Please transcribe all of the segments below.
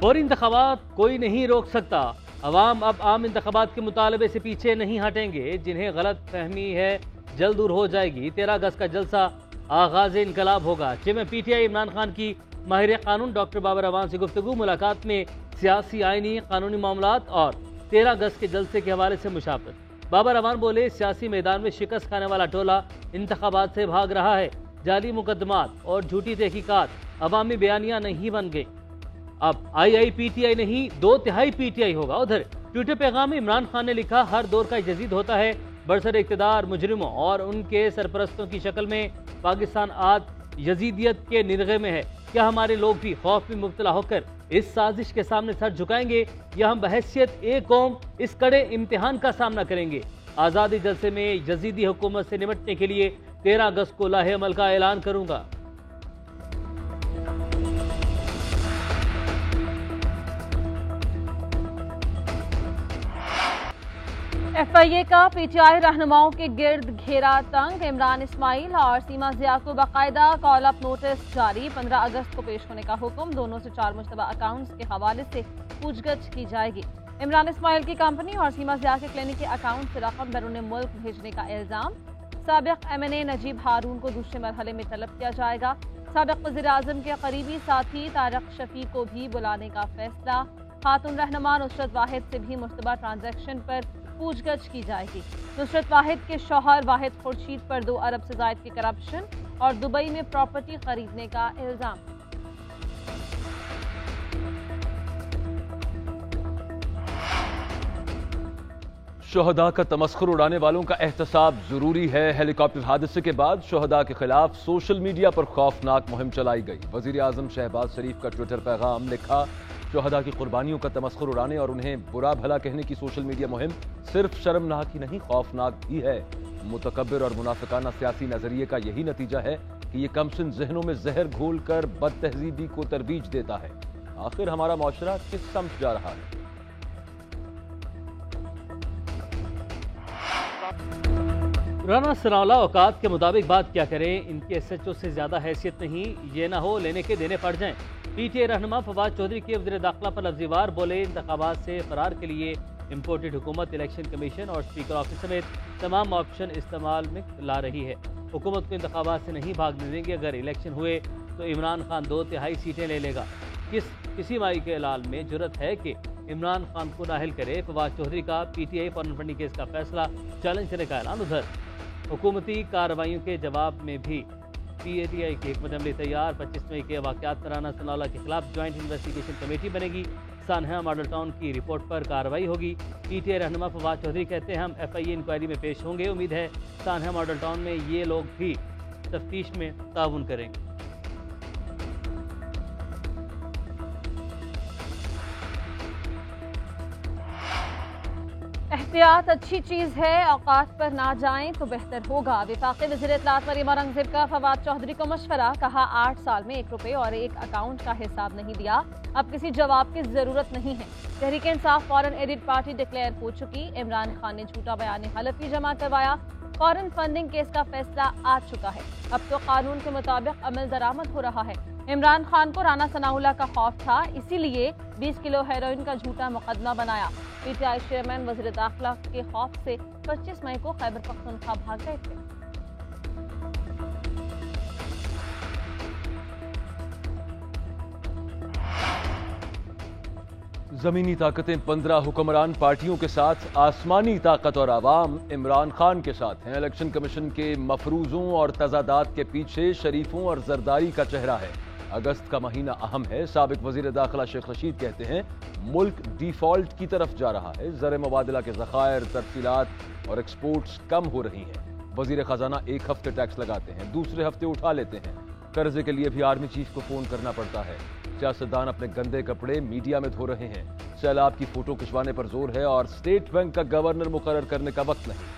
फौरी इंतखाबात कोई नहीं रोक सकता। अवाम अब आम इंतखाबात के मुतालबे से पीछे नहीं हटेंगे। जिन्हें गलत फहमी है जल्द दूर हो जाएगी। 13 अगस्त का जलसा आगाज इनकलाब होगा। में PTI इमरान खान की माहिर कानून डॉक्टर बाबर अवान से गुफ्तगू। मुलाकात में सियासी, आइनी, कानूनी मामलात और 13 अगस्त के जलसे के हवाले से मुशावरत। बाबर अवान बोले, सियासी मैदान में शिकस्त खाने वाला टोला इंतखाबात से भाग रहा है। जाली मुकदमात और झूठी तहकीकात अवामी बयानियां नहीं बन गई। अब IIPTI नहीं 2/3 PTI होगा। उधर ट्विटर पैगाम में इमरान खान ने लिखा, हर दौर का जदीद होता है। बरसर इक़्तिदार मुजरिमों और उनके सरपरस्तों की शक्ल में पाकिस्तान आज यजीदियत के निर्गे में है। क्या हमारे लोग भी खौफ में मुब्तला होकर इस साजिश के सामने सर झुकाएंगे या हम बहैसियत एक कौम इस कड़े इम्तिहान का सामना करेंगे? आज़ादी जलसे में यजीदी हुकूमत से निपटने के लिए 13 अगस्त को लाहे अमल का ऐलान करूंगा। FIA का PTI रहनुमाओं के गिर्द घेरा तंग। इमरान इस्माइल और सीमा ज़िया को बाकायदा कॉल अप नोटिस जारी। 15 अगस्त को पेश होने का हुक्म। दोनों से 4 मुश्तबा अकाउंट्स के हवाले से पूछगछ की जाएगी। इमरान इस्माइल की कंपनी और सीमा ज़िया के क्लिनिक के अकाउंट से रकम बैरून मुल्क भेजने का इल्जाम। साबिक MNA नजीब हारून को दूसरे मरहले में तलब किया जाएगा। साबिक वज़ीर आज़म के करीबी साथी तारक शफी को भी बुलाने का फैसला। खातून रहनुमा नुसरत वाहिद से भी मुश्तबा ट्रांजैक्शन पर पूछगछ की जाएगी। नुसरत वाहिद के शौहर वाहिद खुर्शीद पर 2 अरब से जायद की करप्शन और दुबई में प्रॉपर्टी खरीदने का इल्जाम। शोहदा का तमस्खुर उड़ाने वालों का एहतसाब जरूरी है। हेलीकॉप्टर हादसे के बाद शोहदा के खिलाफ सोशल मीडिया पर खौफनाक मुहिम चलाई गई। वजीर आजम शहबाज शरीफ का ट्विटर पैगाम लिखा, शोहदा की कुर्बानियों का तमस्खुर उड़ाने और उन्हें बुरा भला कहने की सोशल मीडिया मुहिम सिर्फ शर्मनाक ही नहीं खौफनाक भी है। मुतकब्बिर और मुनाफिकाना सियासी नजरिए का यही नतीजा है कि ये कमसिन जहनों में जहर घोल कर बद तहजीबी को तरबीज देता है। आखिर हमारा मुआशरा किस समझ जा रहा है? राना सनाउल्लाह औकात के मुताबिक बात क्या करें, इनके SHO से ज्यादा हैसियत नहीं। ये ना हो लेने के देने पड़ जाएं। PTI रहनुमा फवाद चौधरी के वज़ीर दाखिला पर लफ्ज़ीवार बोले, इंतखाबात से फरार के लिए इम्पोर्टेड हुकूमत इलेक्शन कमीशन और स्पीकर ऑफिस समेत तमाम ऑप्शन इस्तेमाल में ला रही है। हुकूमत को इंतखाबात से नहीं भागने देंगे। अगर इलेक्शन हुए तो इमरान खान 2/3 सीटें ले लेगा। किसी माई के लाल में जुर्रत है कि इमरान खान को नाहिल करे? फवाद चौधरी का PTI फॉरेन फंडिंग केस का फैसला चैलेंज करने का ऐलान। उधर हुकूमती कार्रवाइयों के जवाब में भी PTI की हिकमत अमली तैयार। 25 मई के वाक़यात पर राना सनाउल्लाह के खिलाफ ज्वाइंट इन्वेस्टिगेशन कमेटी बनेगी। सानहा मॉडल टाउन की रिपोर्ट पर कार्रवाई होगी। PTI रहनुमा फवाद चौधरी कहते हैं, हम FIA इंक्वायरी में पेश होंगे। उम्मीद है सानहा मॉडल टाउन में ये लोग भी तफ्तीश में ताउन करेंगे। एहतियात अच्छी चीज़ है, औकात पर ना जाएं तो बेहतर होगा। वफाकी वज़ीर इत्तलात मरीम औरंगज़ेब का फवाद चौधरी को मशवरा। कहा, 8 साल में 1 रुपये और 1 अकाउंट का हिसाब नहीं दिया। अब किसी जवाब की ज़रूरत नहीं है। Tehreek Insaf foreign added party declare हो चुकी। इमरान खान ने झूठा बयान हलफी जमा करवाया। फॉरेन फंडिंग केस का फैसला आ चुका है। अब तो कानून के मुताबिक अमल दरामद हो रहा है। इमरान खान को राना सनाउल्लाह का खौफ था, इसीलिए 20 किलो हेरोइन का झूठा मुकदमा बनाया। PTI चेयरमैन वज़ीर दाखिला के खौफ से 25 मई को खैबर पख्तूनख्वा भाग गए थे। जमीनी ताकतें 15 हुक्मरान पार्टियों के साथ, आसमानी ताकत और आवाम इमरान खान के साथ हैं। इलेक्शन कमीशन के मफरूजों और तजादात के पीछे शरीफों और जरदारी का चेहरा है। अगस्त का महीना अहम है। साबिक वजीर दाखिला शेख रशीद कहते हैं, मुल्क डिफॉल्ट की तरफ जा रहा है। ज़र मुबादला के ज़खायर, तरसीलात और एक्सपोर्ट्स कम हो रही हैं। वजीर खजाना एक हफ्ते टैक्स लगाते हैं, दूसरे हफ्ते उठा लेते हैं। कर्जे के लिए भी आर्मी चीफ को फोन करना पड़ता है। सियासतदान अपने गंदे कपड़े मीडिया में धो रहे हैं। सैलाब की फोटो खिंचवाने पर जोर है और स्टेट बैंक का गवर्नर मुकर्रर करने का वक्त नहीं।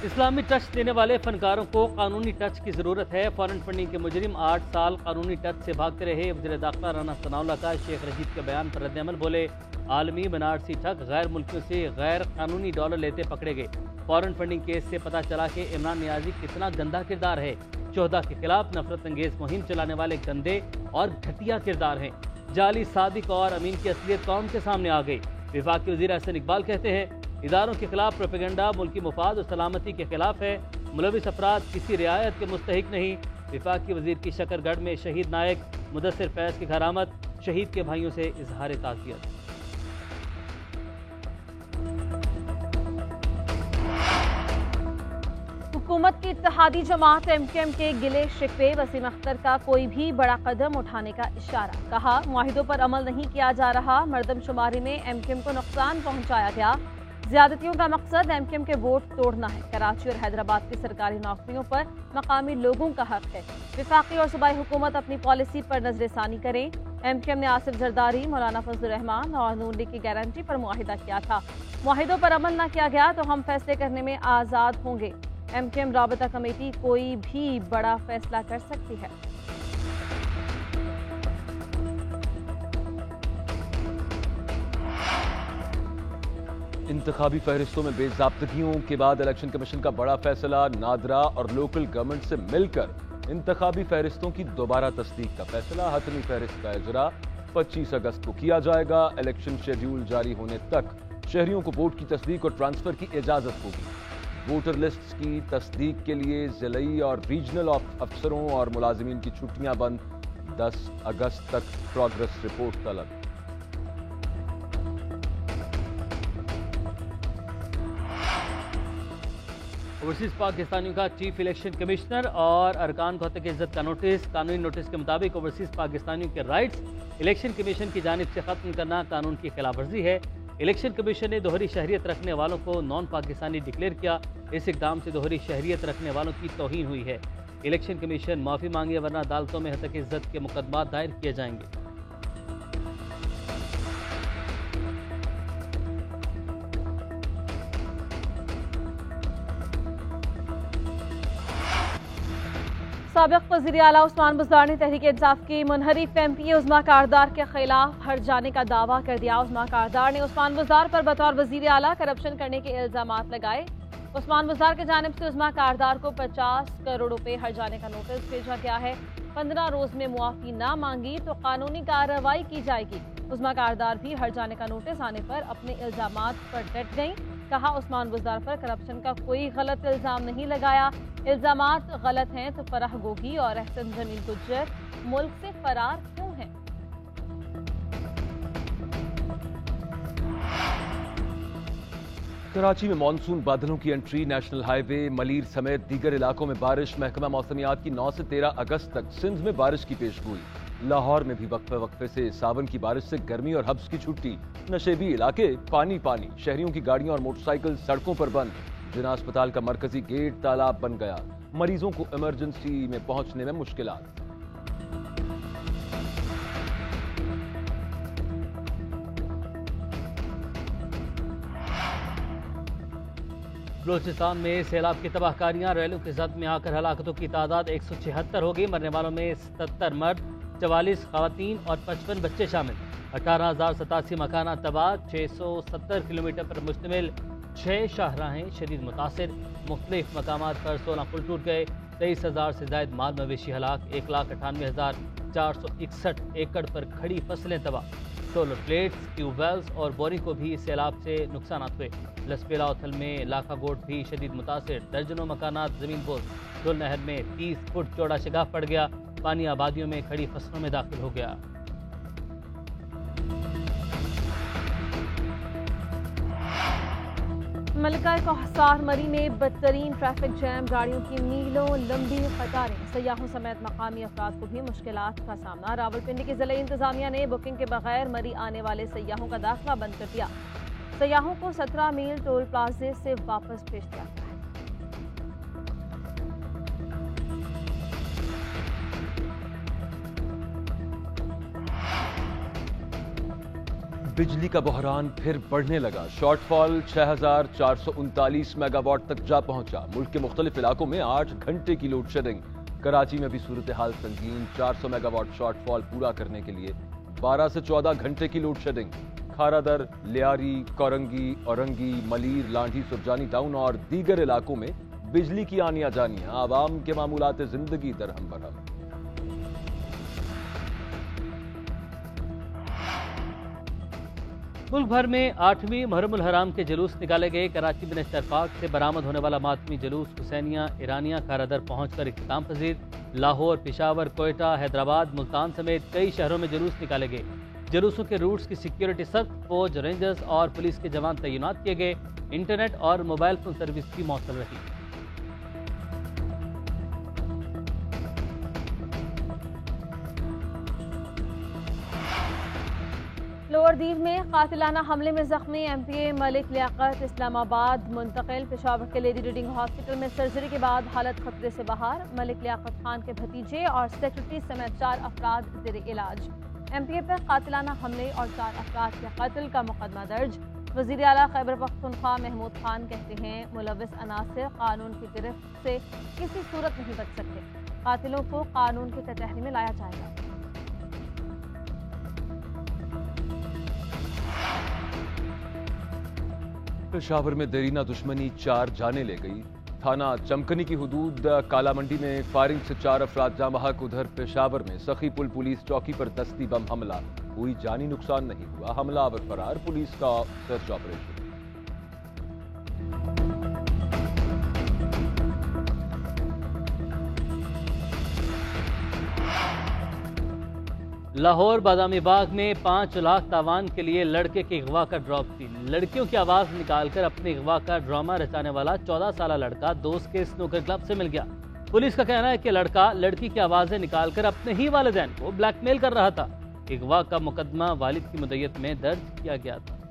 इस्लामी टच देने वाले फनकारों को कानूनी टच की जरूरत है। फॉरेन फंडिंग के मुजरिम 8 साल कानूनी टच से भागते रहे। वज़ीर दाखिला राना सनाउल्लाह का शेख रशीद के बयान पर रद्द-ए-अमल। बोले, आलमी बनारसी ठग गैर मुल्कियों से गैर कानूनी डॉलर लेते पकड़े गए। फॉरेन फंडिंग केस से पता चला कि इमरान नियाजी कितना गंदा किरदार है। चौहदा के खिलाफ नफरत अंगेज मुहिम चलाने वाले गंदे और घटिया किरदार हैं। जाली सादिक और अमीन की असलियत कौम के सामने आ गई। विफाकी वजीर अहसन इकबाल कहते हैं, इदारों के खिलाफ प्रोपेगेंडा मुल्की मुफाद और सलामती के खिलाफ है। मुलविस अफराद किसी रियायत के मुस्तहिक नहीं। विफाकी वजीर की शकरगढ़ में शहीद नायक मुदस्सिर फैज की घर आमद। शहीद के भाइयों से इजहार ताज़ियत। हुकूमत की इत्तेहादी जमात MKM के गिले शिकवे। वसीम अख्तर का कोई भी बड़ा कदम उठाने का इशारा। कहा, मुआहिदों पर अमल नहीं किया जा रहा। मर्दमशुमारी में MKM को नुकसान पहुंचाया गया। ज्यादतियों का मकसद MKM के वोट तोड़ना है। कराची और हैदराबाद की सरकारी नौकरियों पर मकामी लोगों का हक है। विफाकी और सूबाई हुकूमत अपनी पॉलिसी पर नजरसानी करें। MKM ने आसिफ जरदारी, मौलाना फजल रहमान और नून लीग की गारंटी पर मुआहिदा किया था। मुआहिदों पर अमल न किया गया तो हम फैसले करने में आज़ाद होंगे। MKM राबता कमेटी कोई भी बड़ा फैसला कर सकती है। इंतखाबी फहरिस्तों में बेज़ाब्तगियों के बाद इलेक्शन कमीशन का बड़ा फैसला। नादरा और लोकल गवर्नमेंट से मिलकर इंतखाबी फहरिस्तों की दोबारा तस्दीक का फैसला। हतमी फहरिस्त का इजरा 25 अगस्त को किया जाएगा। इलेक्शन शेड्यूल जारी होने तक शहरियों को वोट की तस्दीक और ट्रांसफर की इजाजत होगी। वोटर लिस्ट की तस्दीक के लिए जिलाई और रीजनल अफसरों और मुलाजिमीन की छुट्टियां बंद। 10 अगस्त तक प्रोग्रेस रिपोर्ट तलब। ओवरसीज पाकिस्तानियों का चीफ इलेक्शन कमिश्नर और अरकान को हत्या की इज्जत का नोटिस। कानूनी नोटिस के मुताबिक ओवरसीज पाकिस्तानियों के राइट्स इलेक्शन कमीशन की जानिब से खत्म करना कानून की खिलाफ वर्जी है। इलेक्शन कमीशन ने दोहरी शहरियत रखने वालों को नॉन पाकिस्तानी डिक्लेयर किया। इस इकदाम से दोहरी शहरियत रखने वालों की तौहीन हुई है। इलेक्शन कमीशन माफी मांगे वरना अदालतों में हत्या की इज्जत के मुकदमा दायर किए जाएंगे। साबिक वज़ीर आला उस्मान बुज़दार ने तहरीक इंसाफ की मुनहरिफ MPA उज़मा कारदार के खिलाफ हट जाने का दावा कर दिया। उज़मा कारदार ने उस्मान बुज़दार पर बतौर वज़ीर आला करप्शन करने के इल्जामात लगाए। उस्मान बुज़दार की जानिब से उज़मा कारदार को 50 करोड़ रुपए हट जाने का नोटिस भेजा गया है। 15 रोज में मुआफ़ी ना मांगी तो कानूनी कार्रवाई की जाएगी। उज़मा कारदार भी हट जाने का नोटिस आने पर अपने इल्जामात पर डट गईं। कहा, उस्मान बुज़दार पर करप्शन का कोई गलत इल्जाम नहीं लगाया। इल्जामात गलत हैं तो फराह गोगी और अहसन जमील गुज्जर मुल्क से फरार क्यों हैं? कराची में मानसून बादलों की एंट्री। नेशनल हाईवे, मलीर समेत दीगर इलाकों में बारिश। महकमा मौसमियात की 9 से 13 अगस्त तक सिंध में बारिश की पेशगोई। लाहौर में भी वक्फे वक्फे से सावन की बारिश से गर्मी और हब्स की छुट्टी। नशेबी इलाके पानी पानी। शहरियों की गाड़ियां और मोटरसाइकिल सड़कों पर बंद। जिना अस्पताल का मरकजी गेट तालाब बन गया। मरीजों को इमरजेंसी में पहुंचने में मुश्किलात। बलोचिस्तान में सैलाब की तबाहकारियां। रैलों की जद में आकर हलाकतों की तादाद 176 हो गई। मरने वालों में 77 मर्द, 44 खवातीन और 55 बच्चे शामिल। 18,087 मकाना तबाह। 670 किलोमीटर पर मुश्तमिल 6 शाहराहें शदीद मुतासिर। मुख्तलिफ मकामात पर 16 पुल टूट गए। 23,000 से ज्यादा माल मवेशी हलाक। 1,98,461 एकड़ पर खड़ी फसलें तबाह। सोलर प्लेट्स, ट्यूबवेल्स और बोरिंग को भी इस सैलाब से नुकसान हुए। लसपेला उथल में लाखा गोट भी शदीद मुतासिर। दर्जनों मकानात जमीन बोझ। दुल नहर में 30 फुट चौड़ा शगाफ पड़ गया। पानी आबादियों में खड़ी फसलों में दाखिल हो गया। मलका कोहसार मरी में बदतरीन ट्रैफिक जैम। गाड़ियों की मीलों लंबी कतारें। सयाहों समेत मकामी अफराद को भी मुश्किलात का सामना। रावलपिंडी की जिला इंतजामिया ने बुकिंग के बगैर मरी आने वाले सयाहों का दाखिला बंद कर दिया। सयाहों को 17 मील टोल प्लाजे से वापस भेज दिया गया है। बिजली का बहरान फिर बढ़ने लगा। शॉर्टफॉल 6,439 मेगावाट तक जा पहुंचा। मुल्क के मुख्तलिफ इलाकों में 8 घंटे की लोड शेडिंग। कराची में भी सूरत हाल संगीन। 400 मेगावाट शॉर्टफॉल पूरा करने के लिए 12 से 14 घंटे की load shedding. Kharadar, Lyari, Korangi, Orangi, Malir, Landhi, Surjani town और दीगर इलाकों में बिजली की आनिया जानियां, आवाम के मामूलात जिंदगी दरहम बरहम। मुल्क भर में 8वीं मुहर्रम उल हराम के जुलूस निकाले गए। कराची में नेशनल पार्क से बरामद होने वाला मातमी जुलूस हुसैनिया ईरानिया खारादर पहुंचकर इख्तिताम पजीर। लाहौर, पेशावर, कोयटा, हैदराबाद, मुल्तान समेत कई शहरों में जुलूस निकाले गए। जुलूसों के रूट्स की सिक्योरिटी सख्त, फौज, रेंजर्स और पुलिस के जवान तैनात किए गए। इंटरनेट और मोबाइल फोन सर्विस भी मौसम रही। लोअर दीव में कातिलाना हमले में जख्मी एमपीए मलिक लियाकत इस्लामाबाद मुंतकिल। पेशावर के लेडी रीडिंग हॉस्पिटल में सर्जरी के बाद हालत खतरे से बाहर। मलिक लियाकत खान के भतीजे और सेक्रेटरी समेत 4 अफराद जेर इलाज। एमपीए पर कातिलाना हमले और 4 अफराद के कत्ल का मुकदमा दर्ज। वज़ीर आला खैबर पख्तूनख्वा महमूद खान कहते हैं, मुलव्विस अनासिर कानून की गिरफ्त से किसी सूरत नहीं बच सकते। कातिलों को कानून के कटहरे में लाया जाएगा। पेशावर में देरीना दुश्मनी 4 जाने ले गई। थाना चमकनी की हुदूद काला मंडी में फायरिंग से 4 अफराद जाँ बहक। उधर पेशावर में सखीपुल पुलिस चौकी पर दस्ती बम हमला, कोई जानी नुकसान नहीं हुआ। हमलावर फरार, पुलिस का सर्च ऑपरेशन। लाहौर बादामी बाग में 5 लाख तावान के लिए लड़के के अगवा का ड्रॉप थी। लड़कियों की आवाज निकालकर अपने अगवा का ड्रामा रचाने वाला 14 साल लड़का दोस्त के स्नूकर क्लब से मिल गया। पुलिस का कहना है कि लड़का लड़की की आवाजें निकालकर अपने ही वालिदैन को ब्लैकमेल कर रहा था। अगवा का मुकदमा वालिद की मुद्दत में दर्ज किया गया था।